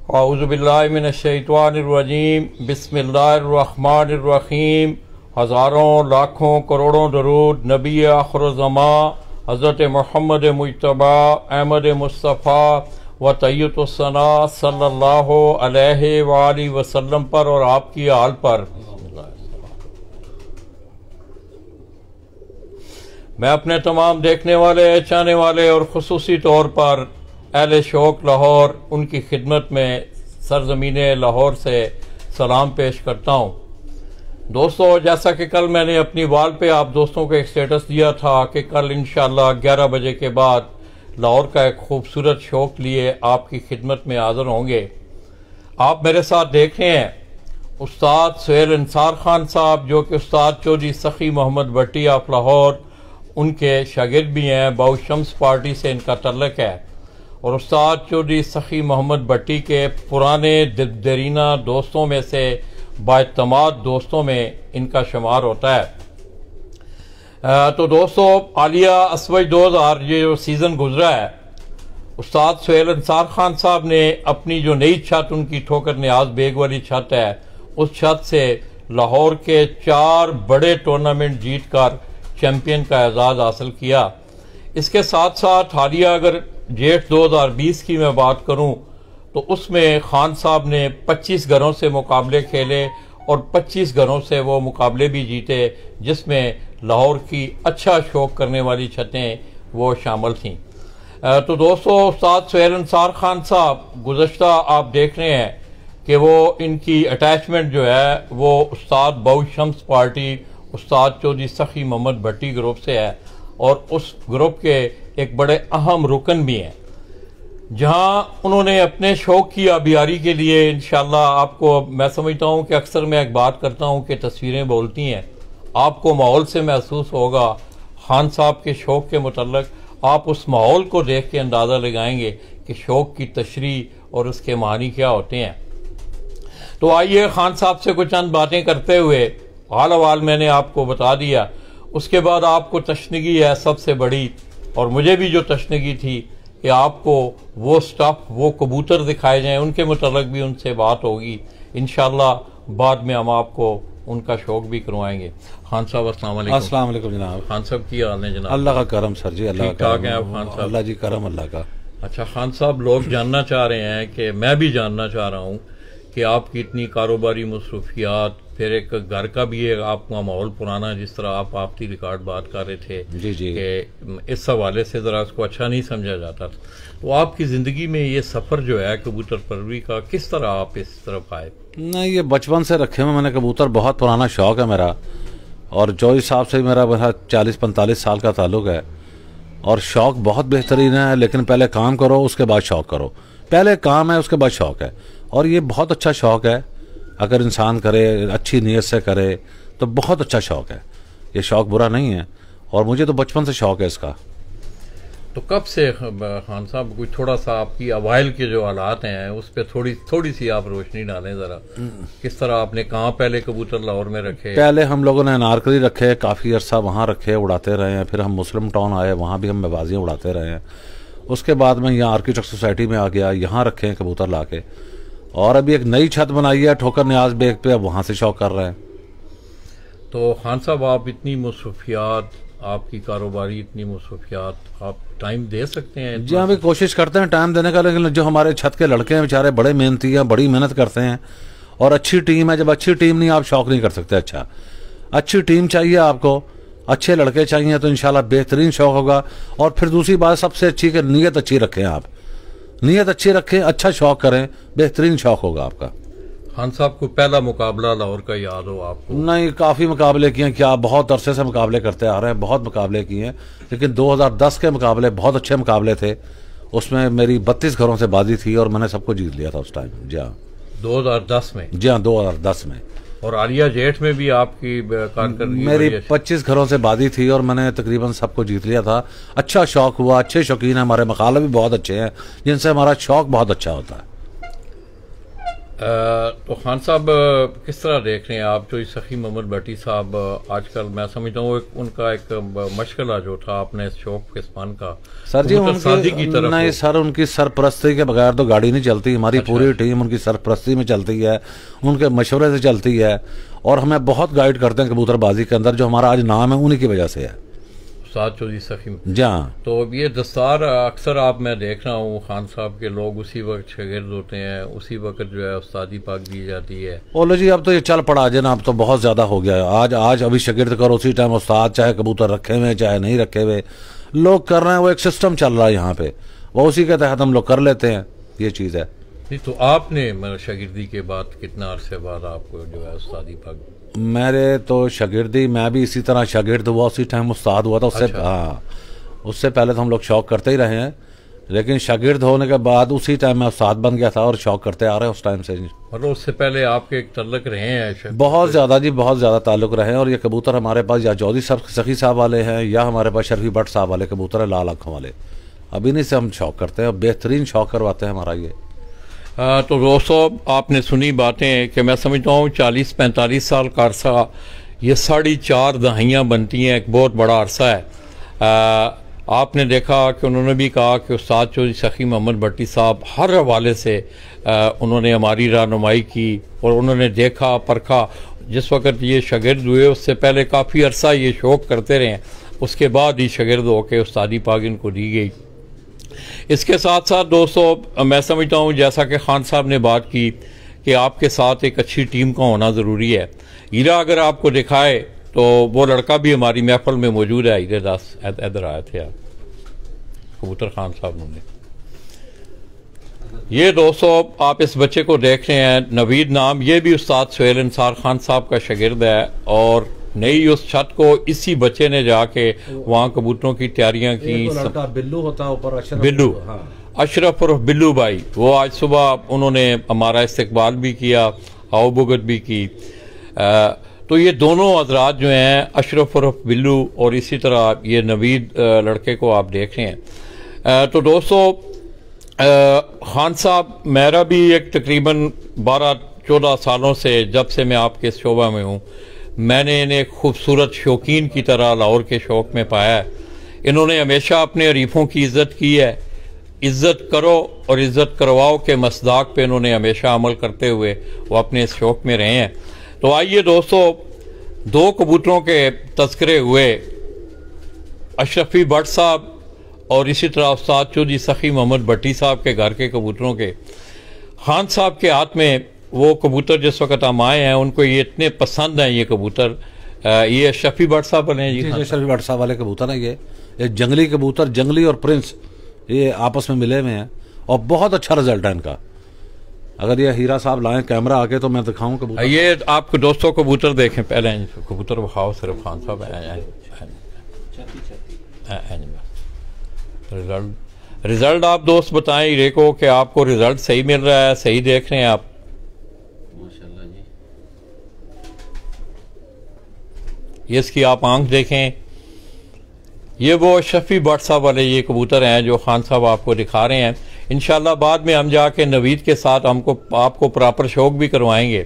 औज़ुबिल्लाहि मिनश्शैतानिर्रजीम बिस्मिल्लाहिर्रहमानिर्रहीम। हज़ारों लाखों करोड़ों दरूद नबी आखिरुज़्ज़मां हज़रत मोहम्मद मुज्तबा अहमद मुस्तफ़ा व तय्यबुस्सना सल्लल्लाहु अलैहि वालैहि वसल्लम पर और आपकी आल पर। मैं अपने तमाम देखने वाले, चाहने वाले और ख़ुसूसी तौर पर अहले शौक़ लाहौर, उनकी खिदमत में सरज़मीन लाहौर से सलाम पेश करता हूँ। दोस्तों, जैसा कि कल मैंने अपनी वाल पे आप दोस्तों को एक स्टेटस दिया था कि कल इंशाअल्लाह 11 बजे के बाद लाहौर का एक खूबसूरत शौक़ लिए आपकी खिदमत में हाज़िर होंगे। आप मेरे साथ देख रहे हैं उस्ताद सुहेल अंसार खान साहब, जो कि उस्ताद चौधरी सखी मोहम्मद भट्टी ऑफ लाहौर उनके शागिर्द भी हैं। बाउशम्स पार्टी से इनका तल्लक है और उस्ताद चौधरी सखी मोहम्मद भट्टी के पुराने दिलदरीना दोस्तों में से बाएतमाद दोस्तों में इनका शुमार होता है। तो दोस्तों, आलिया असवज 2000 ये जो सीज़न गुजरा है, उस्ताद सुहेल अंसार खान साहब ने अपनी जो नई छत, उनकी ठोकर न्याज बेग वाली छत है, उस छत से लाहौर के 4 बड़े टूर्नामेंट जीत कर चैम्पियन का एजाज़ हासिल किया। इसके साथ साथ हालिया अगर जेठ 2020 की मैं बात करूं तो उसमें खान साहब ने 25 घरों से मुकाबले खेले और 25 घरों से वो मुकाबले भी जीते, जिसमें लाहौर की अच्छा शौक करने वाली छतें वो शामिल थीं। तो दोस्तों, उस्ताद सुहेल अंसार खान साहब गुज़श्ता आप देख रहे हैं कि वो इनकी अटैचमेंट जो है वो उस्ताद बाउशम्स पार्टी उस्ताद चौधरी सखी मोहम्मद भट्टी ग्रुप से है और उस ग्रुप के एक बड़े अहम रुकन भी हैं, जहां उन्होंने अपने शौक की आबियारी के लिए इंशाअल्लाह आपको, मैं समझता हूं कि अक्सर मैं एक बात करता हूं कि तस्वीरें बोलती हैं। आपको माहौल से महसूस होगा खान साहब के शौक के मुतल्लिक, आप उस माहौल को देख के अंदाज़ा लगाएंगे कि शौक की तशरीह और उसके मानी क्या होते हैं। तो आइए खान साहब से कुछ चंद बातें करते हुए, हाल अहवाल मैंने आपको बता दिया, उसके बाद आपको तशनगी है सबसे बड़ी, और मुझे भी जो तशनगी थी कि आपको वो स्टफ, वो कबूतर दिखाए जाएं, उनके मुतल्लिक भी उनसे बात होगी इंशाअल्लाह। बाद में हम आपको उनका शौक भी करवाएंगे। खान साहब अस्सलाम वालेकुम। अस्सलाम वालेकुम जनाब। खान साहब की हाल है जनाब? अल्लाह का करम सर जी, अल्लाह का ठीक है खान साहब? अल्लाह जी करम अल्लाह का। अच्छा खान साहब, लोग जानना चाह रहे हैं कि मैं भी जानना चाह रहा हूँ कि आपकी इतनी कारोबारी मसरूफियात, फिर एक घर का भी है आपका माहौल पुराना, जिस तरह आप आपकी रिकॉर्ड बात कर रहे थे जी कि इस हवाले से ज़रा उसको अच्छा नहीं समझा जाता था, तो आपकी ज़िंदगी में ये सफ़र जो है कबूतर परवरी का, किस तरह आप इस तरफ आए? नहीं, ये बचपन से रखे हुए मैंने कबूतर, बहुत पुराना शौक़ है मेरा, और चौधरी साहब से मेरा 40-45 साल का ताल्लुक़ है, और शौक़ बहुत बेहतरीन है। लेकिन पहले काम करो, उसके बाद शौक़ करो। पहले काम है, उसके बाद शौक़ है, और ये बहुत अच्छा शौक़ है। अगर इंसान करे, अच्छी नीयत से करे, तो बहुत अच्छा शौक़ है। ये शौक़ बुरा नहीं है, और मुझे तो बचपन से शौक़ है इसका। तो कब से खान साहब, कोई थोड़ा सा आपकी अवाइल के जो हालात हैं उस पर थोड़ी सी आप रोशनी डालें ज़रा। किस तरह आपने, कहाँ पहले कबूतर लाहौर में रखे? पहले हम लोगों ने अनारकली रखे, काफ़ी अरसा वहाँ रखे, उड़ाते रहे हैं। फिर हम मुस्लिम टाउन आए, वहाँ भी हम मेवाजियाँ उड़ाते रहे हैं। उसके बाद मैं यहाँ आर्किटेक्ट सोसाइटी में आ गया, यहाँ रखे हैं कबूतर ला के, और अभी एक नई छत बनाई है ठोकर न्याज बेग पे, अब वहाँ से शौक कर रहे हैं। तो खान साहब, आप इतनी मसरूफियात, आपकी कारोबारी इतनी मसरूफियात, आप टाइम दे सकते हैं? जी हाँ, भी कोशिश करते हैं टाइम देने का, लेकिन जो हमारे छत के लड़के हैं बेचारे बड़े मेहनती हैं, बड़ी मेहनत करते हैं, और अच्छी टीम है। जब अच्छी टीम नहीं, आप शौक नहीं कर सकते। अच्छा, अच्छी टीम चाहिए आपको, अच्छे लड़के चाहिए, तो इंशाल्लाह बेहतरीन शौक होगा। और फिर दूसरी बात सबसे अच्छी कि नीयत अच्छी रखें, आप नीयत अच्छी रखें, अच्छा शौक करें, बेहतरीन शौक होगा आपका। खान साहब को पहला मुकाबला लाहौर का याद हो आपको? नहीं, काफ़ी मुकाबले किए हैं, क्या बहुत अरसे से मुकाबले करते आ रहे हैं, बहुत मुकाबले किए हैं, लेकिन 2010 के मुकाबले बहुत अच्छे मुकाबले थे। उसमें मेरी 32 घरों से बाजी थी और मैंने सबको जीत लिया था उस टाइम। जी हाँ, 2010 में? जी हाँ, 2010 में। और आलिया जेठ में भी आपकी कारकर्दगी? मेरी 25 घरों से बाजी थी और मैंने तकरीबन सबको जीत लिया था। अच्छा शौक हुआ, अच्छे शौकीन हैं, हमारे मकाले भी बहुत अच्छे हैं, जिनसे हमारा शौक बहुत अच्छा होता है। तो खान साहब किस तरह देख रहे हैं आप जो सखी मोहम्मद भट्टी साहब आजकल मैं समझता हूँ उनका एक मशगला जो था अपने शौक के स्पान का सर जी की तरफ नहीं सर, उनकी सरपरस्ती के बगैर तो गाड़ी नहीं चलती। हमारी पूरी टीम उनकी सरपरस्ती में चलती है, उनके मशवरे से चलती है और हमें बहुत गाइड करते हैं कबूतरबाजी के अंदर। जो हमारा आज नाम है उन्हीं की वजह से है, उस्ताद चौधरी सखी। जहाँ तो ये दस्तार अक्सर आप मैं देख रहा हूँ खान साहब के लोग उसी वक्त शागिर्द होते हैं, उसी वक्त जो है उस्तादी पाक दी जाती है। बोलो जी अब तो ये चल पड़ा जना, अब तो बहुत ज़्यादा हो गया है। आज अभी शागिर्द करो उसी टाइम उस्ताद, चाहे कबूतर रखे हुए चाहे नहीं रखे हुए, लोग कर रहे हैं। वो एक सिस्टम चल रहा है यहाँ पे, वो उसी के तहत हम लोग कर लेते हैं, ये चीज़ है। नहीं तो आपने मतलब शागिर्दी के बाद कितना अरसे बाद आपको जो है उस्तादी पाक? मेरे तो शागिर्दी, मैं भी इसी तरह शागिर्द हुआ उसी टाइम उस्ताद हुआ था उससे। हाँ, उससे पहले तो हम लोग शौक करते ही रहे हैं, लेकिन शागिर्द होने के बाद उसी टाइम मैं उस्ताद बन गया था और शौक करते आ रहे हैं उस टाइम से। मतलब उससे पहले आपके एक तल्लुक रहे हैं? बहुत ज़्यादा जी, बहुत ज़्यादा ताल्लुक रहे हैं। और ये कबूतर हमारे पास या चौधरी सखी साहब वाले हैं या हमारे पास शर्फी भट्ट साहब वाले कबूतर है, लाल आँखों वाले। अब इन्हीं से हम शौक करते हैं, बेहतरीन शौक करवाते हैं हमारा ये। तो दोस्तों आपने सुनी बातें कि मैं समझता हूँ 40-45 साल का अरसा, ये 4.5 दहाइयाँ बनती हैं, एक बहुत बड़ा अरसा है। आपने देखा कि उन्होंने भी कहा कि उस्ताद चौधरी सखी मोहम्मद भट्टी साहब हर हवाले से उन्होंने हमारी रहनुमाई की और उन्होंने देखा परखा। जिस वक्त ये शागिर्द हुए उससे पहले काफ़ी अरसा ये शौक़ करते रहे, उसके बाद ही शागिर्द होकर उस्तादी पाक इनको दी गई। इसके साथ साथ दोस्तों मैं समझता हूँ जैसा कि खान साहब ने बात की कि आपके साथ एक अच्छी टीम का होना ज़रूरी है। हीरा अगर आपको दिखाए तो वो लड़का भी हमारी महफिल में मौजूद है, हीरे दास इधर आए थे आप, कबूतर खान साहब ने। ये दोस्तों आप इस बच्चे को देख रहे हैं, नवीद नाम, ये भी उस्ताद सुहेल अंसार खान साहब का शागिर्द है और नई उस छत को इसी बच्चे ने जाके वहाँ कबूतरों की तैयारियां की। बिल्लू होता है ऊपर, बिल्लू, अशरफ और बिल्लू भाई, वो आज सुबह उन्होंने हमारा इस्तकबाल भी किया, आओ भुगत भी की। तो ये दोनों हजरात जो हैं, अशरफ और बिल्लू और इसी तरह ये नवीद लड़के को आप देख रहे हैं। तो दोस्तों खान साहब, मेरा भी एक तकरीबन 12-14 सालों से जब से मैं आपके इस शोबा में हूँ, मैंने इन्हें खूबसूरत शौकीन की तरह लाहौर के शौक़ में पाया है। इन्होंने हमेशा अपने हरीफों की इज़्ज़त की है। इज़्ज़त करो और इज़्ज़त करवाओ के मसदाक पे इन्होंने हमेशा अमल करते हुए वो अपने इस शौक़ में रहे हैं। तो आइए दोस्तों, 2 कबूतरों के तज़किरे हुए, अशरफी भट्ट साहब और इसी तरह उस्ताद चौधरी सखी मोहम्मद भट्टी साहब के घर के कबूतरों के। खान साहब के हाथ में वो कबूतर जिस वक्त हम आए हैं, उनको ये इतने पसंद हैं ये कबूतर। ये अशरफी भट्ट साहब वाले हैं जी, अशरफी भट्ट साहब वाले कबूतर हैं। ये जंगली कबूतर, जंगली और प्रिंस, ये आपस में मिले हुए हैं और बहुत अच्छा रिजल्ट है इनका। अगर ये हीरा साहब लाएं कैमरा आके तो मैं दिखाऊं कबूतर। ये आपको दोस्तों कबूतर देखें, पहले कबूतर बखाओ सिर्फ खान साहब। रिजल्ट आप दोस्त बताएं हीरे को कि आपको रिजल्ट सही मिल रहा है, सही देख रहे हैं आप? माशाल्लाह जी, ये इसकी आप आंख देखें। ये वो शफी भट्ट साहब वाले ये कबूतर हैं जो खान साहब आपको दिखा रहे हैं। इंशाल्लाह बाद में हम जाके नवीद के साथ आपको प्रॉपर शौक भी करवाएंगे।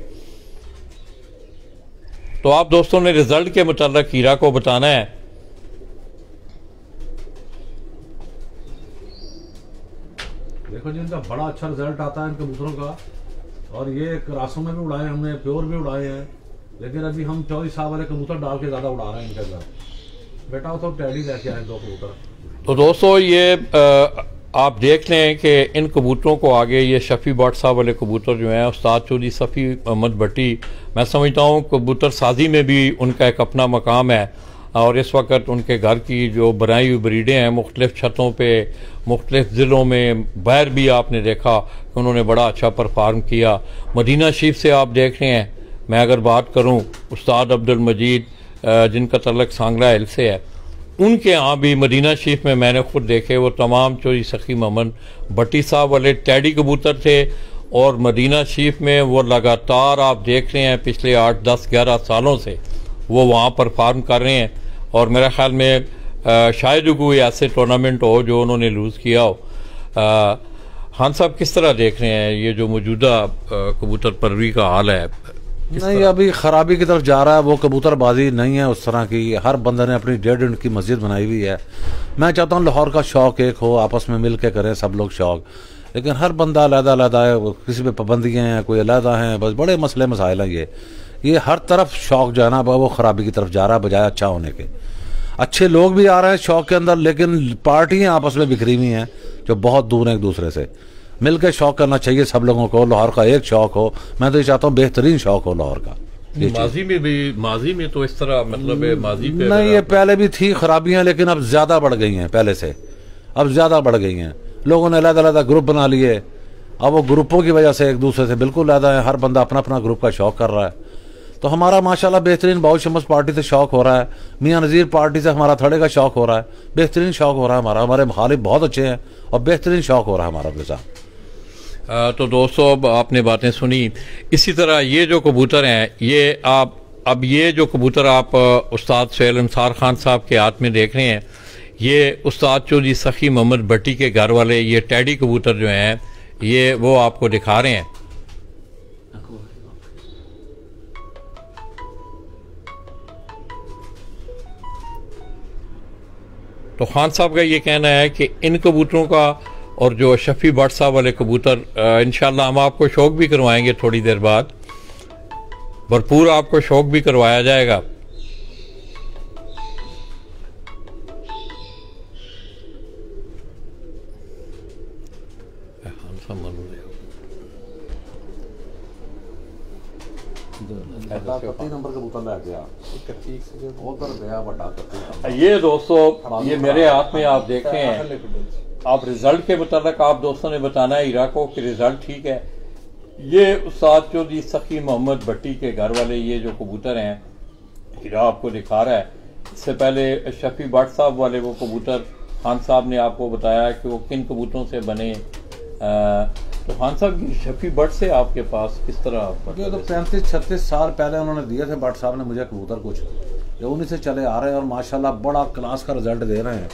तो आप दोस्तों ने रिजल्ट के मुताल्लिक हीरा को बताना है। देखो जी, इनका बड़ा अच्छा रिजल्ट आता है इन कबूतरों का। और ये क्रासों में भी उड़ाए हमने, प्योर भी उड़ाए हैं, लेकिन अभी हम चौधरी साहब वाले कबूतर डाल के ज्यादा उड़ा रहे हैं इनके अंदर। बेटा वो तो टैडी लेके आए 2 कबूतर। तो दोस्तों ये आप देख लें कि इन कबूतरों को आगे ये शफी भट्ट साहब वाले कबूतर जो हैं, उस्ताद चौधरी सफ़ी मोहम्मद भट्टी, मैं समझता हूँ कबूतर साजी में भी उनका एक अपना मकाम है। और इस वक्त उनके घर की जो बनाई हुई ब्रीडें हैं मुख्तलिफ़ छतों पे, मुख्तलिफ़ ज़िलों में, बाहर भी आपने देखा कि उन्होंने बड़ा अच्छा परफॉर्म किया। मदीना शरीफ से आप देख रहे हैं, मैं अगर बात करूँ उस्ताद अब्दुल मजीद जिनका तल्लक सांगला हिल से है, उनके यहाँ भी मदीना शरीफ में मैंने खुद देखे वो तमाम चौधरी सखी मोहम्मद भट्टी साहब वाले टैडी कबूतर थे। और मदीना शरीफ में वो लगातार आप देख रहे हैं पिछले 8, 10, 11 सालों से वो वहाँ परफॉर्म कर रहे हैं। और मेरा ख्याल में शायद कोई ऐसे टूर्नामेंट हो जो उन्होंने लूज़ किया हो। खान साहब किस तरह देख रहे हैं ये जो मौजूदा कबूतर परवरी का हाल है? नहीं, अभी खराबी की तरफ जा रहा है। वो कबूतरबाजी नहीं है उस तरह की। हर बंदे ने अपनी 1.5 इंच की मस्जिद बनाई हुई है। मैं चाहता हूँ लाहौर का शौक़ एक हो, आपस में मिल के करें सब लोग शौक़, लेकिन हर बंदा अलग-अलग है, किसी पे पाबंदियाँ हैं, कोई अलग हैं, बस बड़े मसले मसाइल हैं। ये हर तरफ शौक़ जो है ना वो खराबी की तरफ जा रहा है बजाय अच्छा होने के। अच्छे लोग भी आ रहे हैं शौक़ के अंदर, लेकिन पार्टियाँ आपस में बिखरी हुई हैं जो बहुत दूर हैं एक दूसरे से। मिल के शौक़ करना चाहिए सब लोगों को, लाहौर का एक शौक़ हो। मैं तो ये चाहता हूँ बेहतरीन शौक़ हो लाहौर का। माजी में तो इस तरह मतलब है, माजी पे नहीं, ये पहले भी थी खराबियां, लेकिन अब ज्यादा बढ़ गई हैं पहले से। अब ज्यादा बढ़ गई हैं, लोगों ने अलग-अलग ग्रुप बना लिए। अब वो ग्रुपों की वजह से एक दूसरे से बिल्कुल अलग है, हर बंदा अपना अपना ग्रुप का शौक़ कर रहा है। तो हमारा माशाल्लाह बेहतरीन बाउल शमस पार्टी से शौक़ हो रहा है, मियाँ नज़ीर पार्टी से हमारा थड़े का शौक़ हो रहा है, बेहतरीन शौक़ हो रहा है हमारा। हमारे मुखालिफ बहुत अच्छे हैं और बेहतरीन शौक़ हो रहा है हमारा अपने साथ। तो दोस्तों, अब आपने बातें सुनी। इसी तरह ये जो कबूतर हैं, ये आप अब ये जो कबूतर आप उस्ताद सोहेल अंसार खान साहब के हाथ में देख रहे हैं, ये उस्ताद चौधरी सखी मोहम्मद भट्टी के घर वाले ये टैडी कबूतर जो हैं, ये वो आपको दिखा रहे हैं। तो खान साहब का ये कहना है कि इन कबूतरों का और जो शफी भट्ट साहब वाले कबूतर, इंशाल्लाह हम आपको शौक भी करवाएंगे थोड़ी देर बाद, भरपूर आपको शौक भी करवाया जाएगा। ये दोस्तों, ये मेरे हाथ में आप देख रहे हैं। आप रिजल्ट के मुताबिक आप दोस्तों ने बताना है हीरा को कि रिजल्ट ठीक है। ये उस्ताद चौधरी सखी मोहम्मद भट्टी के घर वाले ये जो कबूतर हैं, हीरा आपको दिखा रहा है। इससे पहले शफी भट्ट साहब वाले वो कबूतर खान साहब ने आपको बताया कि वो किन कबूतरों से बने। तो खान साहब, शफी भट्ट से आपके पास किस तरह? ये तो 35-36 साल पहले उन्होंने दिए थे भट्ट साहब ने मुझे कबूतर कुछ, जो उन्हीं से चले आ रहे हैं और माशाल्लाह बड़ा क्लास का रिजल्ट दे रहे हैं।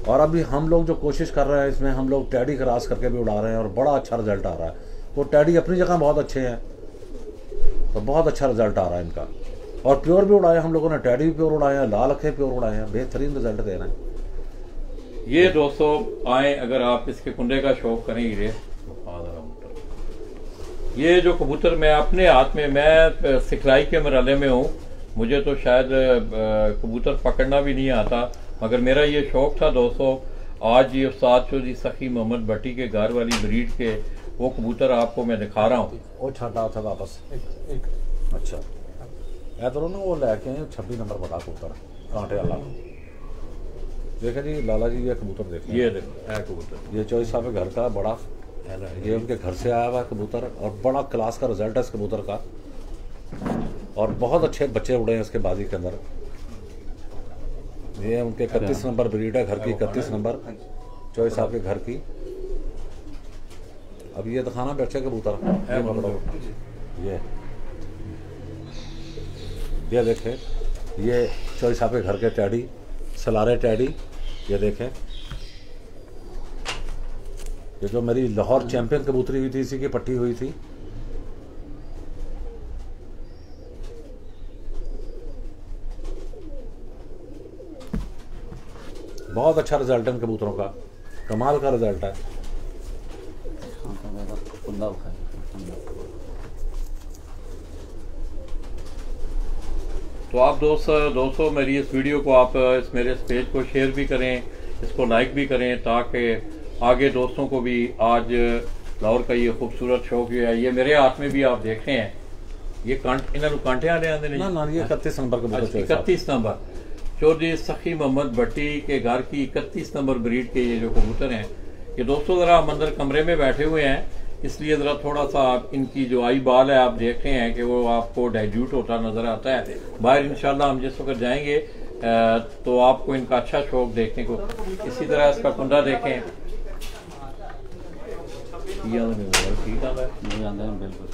और अभी हम लोग जो कोशिश कर रहे हैं इसमें, हम लोग टैडी क्रॉस करके भी उड़ा रहे हैं और बड़ा अच्छा रिजल्ट आ रहा है। वो टैडी अपनी जगह बहुत अच्छे हैं, तो बहुत अच्छा रिजल्ट आ रहा है इनका। और प्योर भी उड़ाए हम लोगों ने, टैडी भी प्योर उड़ाए हैं, लाल अखे प्योर उड़ाए हैं, बेहतरीन रिजल्ट दे रहे हैं। ये दोस्तों आए, अगर आप इसके कुंडे का शौक करें हीरे, ये जो कबूतर मैं अपने हाथ में, मैं सिखलाई के मरहले में हूँ, मुझे तो शायद कबूतर पकड़ना भी नहीं आता, मगर मेरा ये शौक था दोस्तों। आज ये उस्ताद चौधरी सखी मोहम्मद भट्टी के घर वाली ब्रीड के वो कबूतर आपको मैं दिखा रहा हूँ। वो छाटा था वापस एक अच्छा ऐतरो ना, वो लैके 26 नंबर बड़ा कबूतर कांटे वाला। देखा जी लाला जी, ये कबूतर देखिए, ये देखो है कबूतर, ये चौधरी साहब के घर का बड़ा, ये उनके घर से आया हुआ कबूतर और बड़ा क्लास का रिजल्ट है इस कबूतर का। और बहुत अच्छे बच्चे उड़े हैं इसके बाजी के अंदर। ये उनके 31 नंबर ब्रीड है, घर की 31 नंबर चौधरी साहब के घर की। अब ये दिखाना भी अच्छा कबूतर है, ये देखें, ये चौधरी साहब के घर के टैडी, सलारे टैडी, ये देखें। ये जो मेरी लाहौर चैंपियन कबूतरी हुई थी, इसी की पट्टी हुई थी। बहुत अच्छा रिजल्ट है इन कबूतरों का, कमाल का रिजल्ट है। तो आप दोस्तों मेरी इस वीडियो को आप इस मेरे इस पेज को शेयर भी करें, इसको लाइक भी करें, ताकि आगे दोस्तों को भी आज लाहौर का ये खूबसूरत शौक है। ये मेरे हाथ में भी आप देख रहे हैं, ये इन्होंने कांटे आने आते नहीं ना, ये 31 नंबर का, 31 नंबर चौधरी सखी मोहम्मद भट्टी के घर की 31 नंबर ब्रीड के ये जो कबूतर हैं। ये दोस्तों ज़रा हम अंदर कमरे में बैठे हुए हैं, इसलिए ज़रा थोड़ा सा इनकी जो आई बाल है आप देख रहे हैं कि वो आपको डाइल्यूट होता नज़र आता है। बाहर इंशाल्लाह हम जिस वक्त जाएंगे तो आपको इनका अच्छा शौक देखने को। इसी तरह इसका कुंडा देखें, ठीक है बिल्कुल।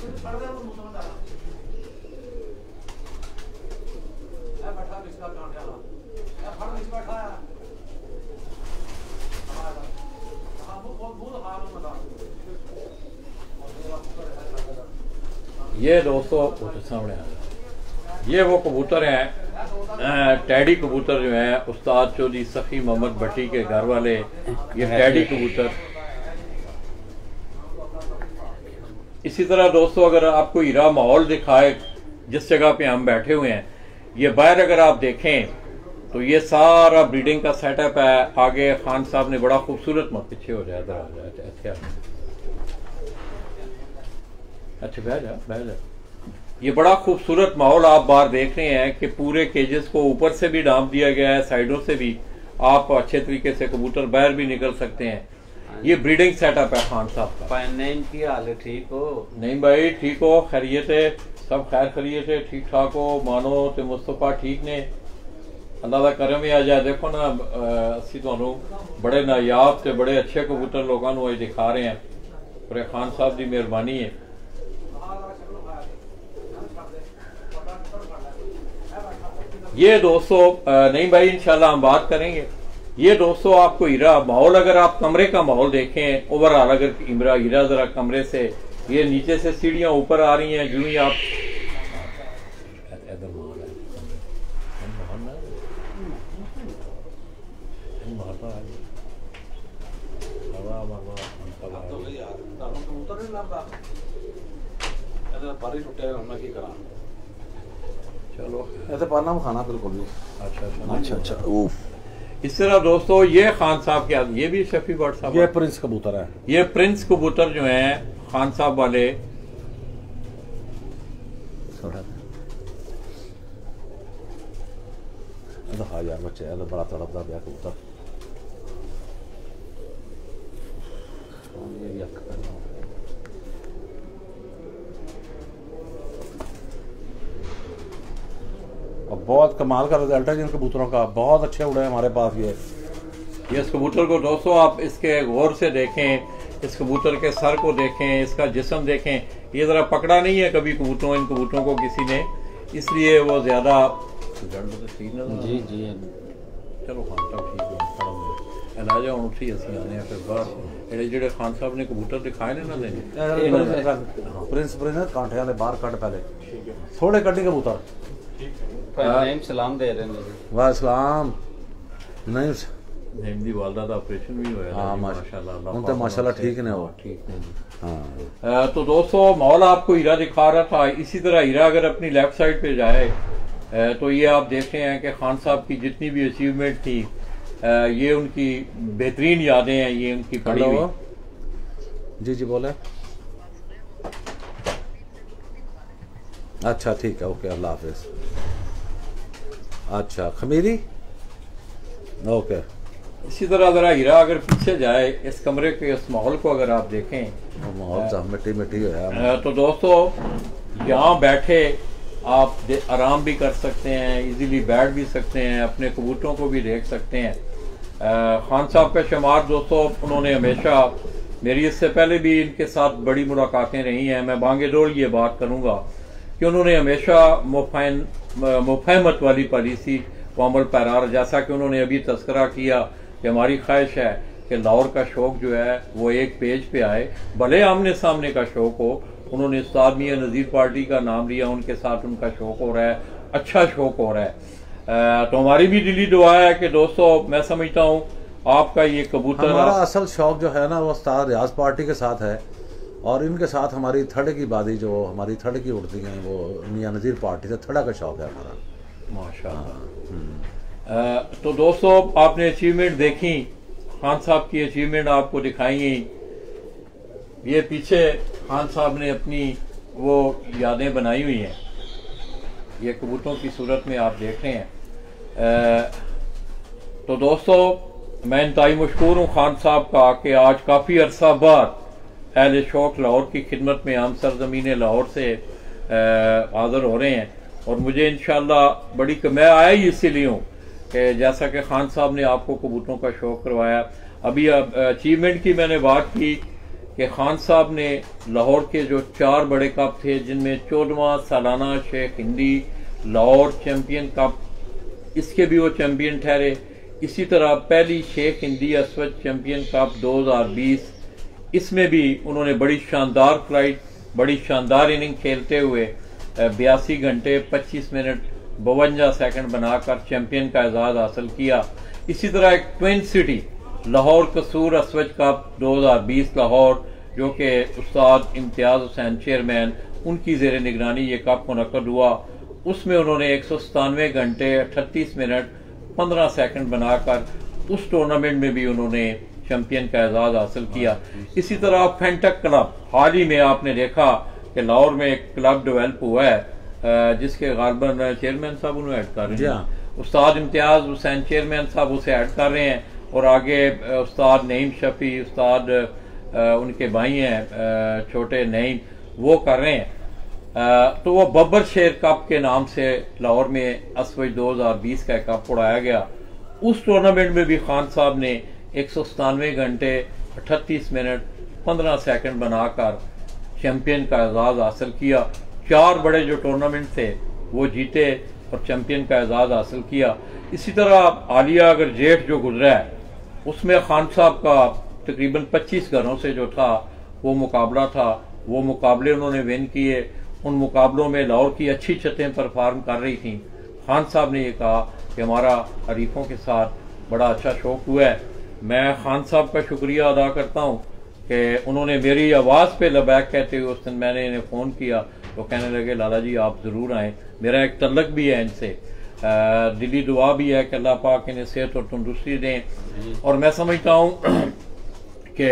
ये दोस्तों वो तो सामने आ रहा है। ये वो कबूतर हैं टैडी कबूतर जो है उस्ताद चौधरी सफ़ी मोहम्मद भट्टी के घर वाले, ये टैडी कबूतर। इसी तरह दोस्तों अगर आपको हीरा माहौल दिखाए जिस जगह पे हम बैठे हुए हैं, ये बाहर अगर आप देखें तो ये सारा ब्रीडिंग का सेटअप है। आगे खान साहब ने बड़ा खूबसूरत पीछे हो जाए, इधर आ जाए, अच्छा बह जा। ये बड़ा खूबसूरत माहौल आप बाहर देख रहे हैं कि पूरे केजेस को ऊपर से भी डांप दिया गया है, साइडों से भी आप अच्छे तरीके से कबूतर बाहर भी निकल सकते हैं। ये ब्रीडिंग सेटअप है खान साहब का। नहीं की हाल ठीक हो? नहीं भाई ठीक हो, खैरियत है, सब खैर खैरियत है, ठीक ठाक हो। मानो तो मुस्तफा ठीक ने, अल्लाह का करम ही आ जाए। देखो ना असी तो बड़े नायाब से बड़े अच्छे कबूतर लोगों को दिखा रहे हैं, और खान साहब की मेहरबानी है। ये दोस्तों नहीं भाई इंशाल्लाह हम बात करेंगे। ये दोस्तों आपको हीरा माहौल, अगर आप कमरे का माहौल देखें ओवरऑल, अगर हीरा जरा कमरे से, ये नीचे से सीढ़ियां ऊपर आ रही हैं, जो ही आप चलो ऐसे पाना खाना बिल्कुल भी। अच्छा इस तरह दोस्तों ये खान साहब के, ये भी शफी बट साहब, ये प्रिंस कबूतर है। ये प्रिंस कबूतर जो हैं खान साहब वाले, हाँ यार बच्चे है बड़ा तड़पदा गया कबूतर। ये भी अब बहुत कमाल का रिजल्ट है जिन कबूतरों का, बहुत अच्छे उड़े हैं हमारे पास। ये इस कबूतर को दोस्तों आप इसके गौर से देखें, इस कबूतर के सर को देखें, इसका जिस्म देखें। ये जरा पकड़ा नहीं है कभी कबूतरों, इन कबूतरों को किसी ने, इसलिए वो ज्यादा जी जी चलो खान साहब ठीक है इलाजा हूँ उठी असी आने फिर बाहर जेडे खान साहब ने कबूतर दिखाए ने ना देने प्रिंस कांठिया ने बाहर कट पहले थोड़े कड्डी कबूतर। सलाम दे रहे हैं। वाह सलाम। नहीं नेम दी वालदा दा ऑपरेशन भी होया। हां माशाल्लाह, उन तो माशाल्लाह ठीक ने हो। ठीक ने हां तो दोस्तों माहौल आपको हीरा दिखा रहा था। इसी तरह हीरा अगर अपनी लेफ्ट साइड पे जाए तो ये आप देखते हैं कि खान साहब की जितनी भी अचीवमेंट थी, ये उनकी बेहतरीन यादें हैं, ये उनकी पड़ी हुई। जी जी बोले। अच्छा ठीक है, ओके अल्लाह हाफिज। अच्छा खमीरी ओके। इसी तरह जरा हीरा अगर पीछे जाए, इस कमरे के इस माहौल को अगर आप देखें, माहौल मिट्टी मिट्टी है। तो दोस्तों यहाँ बैठे आप आराम भी कर सकते हैं, इजीली बैठ भी सकते हैं, अपने कबूतरों को भी देख सकते हैं। खान साहब का शुमार दोस्तों, उन्होंने हमेशा, मेरी इससे पहले भी इनके साथ बड़ी मुलाकातें रही हैं, मैं बांगे डोल ये बात करूँगा कि उन्होंने हमेशा मुफाहमत वाली पॉलिसी को अमल पैरार, जैसा कि उन्होंने अभी तस्करा किया कि हमारी ख्वाहिश है कि लाहौर का शौक जो है वो एक पेज पे आए, भले आमने सामने का शौक हो। उन्होंने उस्ताद मियां नज़ीर पार्टी का नाम लिया, उनके साथ उनका शौक हो रहा है, अच्छा शौक हो रहा है। तो हमारी भी दिली दुआ है कि दोस्तों मैं समझता हूँ आपका ये कबूतर, हमारा असल शौक जो है ना वो उस्ताद रियाज पार्टी के साथ है, और इनके साथ हमारी थड़ की बादी जो हमारी थड़ की उड़ती हैं वो मियां नज़ीर पार्टी से थड़ा का शौक है हमारा माशाअल्लाह। तो दोस्तों आपने अचीवमेंट देखी, खान साहब की अचीवमेंट आपको दिखाई। ये पीछे खान साहब ने अपनी वो यादें बनाई हुई हैं, ये कबूतरों की सूरत में आप देख रहे हैं। तो दोस्तों मैं इंतहाई मशकूर हूँ खान साहब का कि आज काफ़ी अरसा बाद अहले शौक लाहौर की खिदमत में हम सरजमीन लाहौर से हाज़िर हो रहे हैं। और मुझे इंशाअल्लाह बड़ी, मैं आया ही इसीलिए हूँ कि जैसा कि खान साहब ने आपको कबूतरों का शौक़ करवाया। अभी अचीवमेंट की मैंने बात की कि खान साहब ने लाहौर के जो 4 बड़े कप थे, जिनमें 14वां सालाना शेख हिंदी लाहौर चैम्पियन कप, इसके भी वो चैम्पियन ठहरे। इसी तरह पहली शेख हिंदी असवद चैम्पियन कप 2020, इसमें भी उन्होंने बड़ी शानदार फ्लाइट बड़ी शानदार इनिंग खेलते हुए 82 घंटे 25 मिनट 52 सेकंड बनाकर चैंपियन का एजाज हासिल किया। इसी तरह एक ट्विन सिटी लाहौर कसूर असवज कप 2020 लाहौर, जो कि उस्ताद इम्तियाज हुसैन चेयरमैन उनकी ज़ेर निगरानी ये कप मुनक्कद हुआ। उसमें उन्होंने 197 घंटे 38 मिनट 15 सेकंड बनाकर उस टूर्नामेंट में भी उन्होंने चैंपियन का एजाज हासिल किया। इसी तरह फेंटक क्लब, हाल ही में आपने देखा कि लाहौर में एक क्लब डेवलप हुआ है जिसके गालबन चेयरमैन साहब उन्हें ऐड कर रहे हैं, उस्ताद इम्तियाज हुसैन चेयरमैन साहब उसे ऐड कर रहे हैं, और आगे उस्ताद नईम शफी, उस्ताद उनके भाई हैं छोटे नईम, वो कर रहे हैं। तो वो बब्बर शेर कप के नाम से लाहौर में असवज 2020 का कप उड़ाया गया। उस टूर्नामेंट में भी खान साहब ने 197 घंटे 38 मिनट 15 सेकंड बनाकर चैंपियन का एजाज हासिल किया। 4 बड़े जो टूर्नामेंट थे वो जीते और चैंपियन का एजाज हासिल किया। इसी तरह आलिया अगर जेठ जो गुजरा है उसमें खान साहब का तकरीबन 25 घरों से जो था वो मुकाबला था, वो मुकाबले उन्होंने विन किए। उन मुकाबलों में लाहौर की अच्छी छतें परफॉर्म कर रही थी। खान साहब ने ये कहा कि हमारा हरीफों के साथ बड़ा अच्छा शौक हुआ है। मैं खान साहब का शुक्रिया अदा करता हूँ कि उन्होंने मेरी आवाज़ पे लबैक कहते हुए उस दिन मैंने इन्हें फ़ोन किया तो कहने लगे लाला जी आप ज़रूर आएँ। मेरा एक तल्लक भी है इनसे, दिली दुआ भी है कि अल्लाह पाक इन्हें सेहत और तंदुरुस्ती दें। और मैं समझता हूँ कि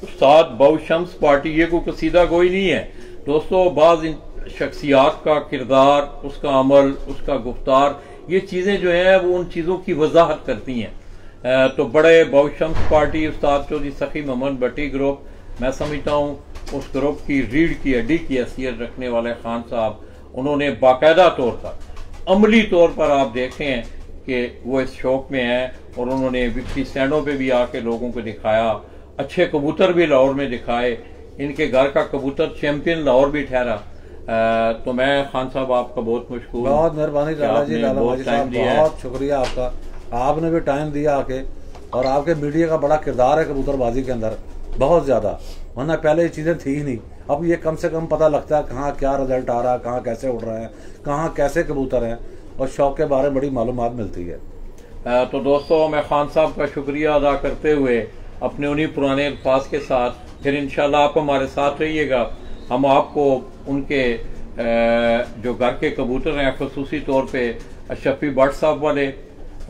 उस्ताद बहुशम्स पार्टी ये कोई कसीदा गोई नहीं है दोस्तों। बाज़ इन शख्सियात का किरदार, उसका अमल, उसका गुफ्तार, ये चीज़ें जो हैं वो उन चीज़ों की वजाहत करती हैं। तो बड़े बहुशम्स पार्टी उस्ताद चौधरी सखी मोहम्मद भट्टी ग्रुप, मैं समझता हूँ उस ग्रुप की रीढ़ की हड्डी की हैसियत रखने वाले खान साहब, उन्होंने बाकायदा तौर पर, अमली तौर पर आप देखें कि वो इस शौक में हैं और उन्होंने विक्ट्री स्टैंडों पे भी आके लोगों को दिखाया। अच्छे कबूतर भी लाहौर में दिखाए। इनके घर का कबूतर चैंपियन लाहौर भी ठहरा। तो मैं खान साहब आपका बहुत मशकूर, बहुत मेहरबानी लाला जी, लाला भाई साहब बहुत शुक्रिया आपका। आपने भी टाइम दिया आके, और आपके मीडिया का बड़ा किरदार है कबूतरबाजी के अंदर बहुत ज़्यादा, वरना पहले ये चीज़ें थी ही नहीं। अब ये कम से कम पता लगता है कहाँ क्या रिजल्ट आ रहा है, कहाँ कैसे उड़ रहे हैं, कहाँ कैसे कबूतर हैं, और शौक के बारे में बड़ी मालूमात मिलती है। तो दोस्तों मैं खान साहब का शुक्रिया अदा करते हुए अपने उन्हीं पुराने अल्फाज के साथ फिर इंशाल्लाह आप हमारे साथ रहिएगा। हम आपको उनके जो घर के कबूतर हैं खसूसी तौर पे शफी भट्ट साहब वाले,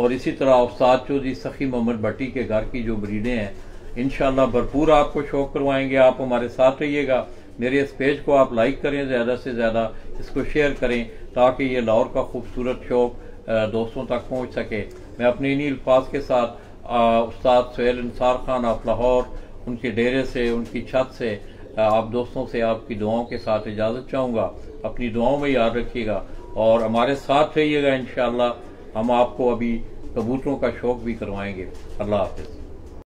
और इसी तरह उस्ताद चौधरी सखी मोहम्मद भट्टी के घर की जो ब्रीडें हैं इंशाल्लाह भरपूर आपको शौक करवाएंगे। आप हमारे साथ रहिएगा। मेरे इस पेज को आप लाइक करें, ज़्यादा से ज़्यादा इसको शेयर करें ताकि ये लाहौर का खूबसूरत शौक दोस्तों तक पहुँच सके। मैं अपने इन्हीं अल्फाज के साथ उस्ताद सोहेल इंसार खान ऑफ लाहौर, उनके डेरे से, उनकी छत से, आप दोस्तों से आपकी दुआओं के साथ इजाज़त चाहूँगा। अपनी दुआओं में याद रखिएगा और हमारे साथ रहिएगा। इंशाअल्लाह हम आपको अभी कबूतरों का शौक भी करवाएंगे। अल्लाह हाफिज़।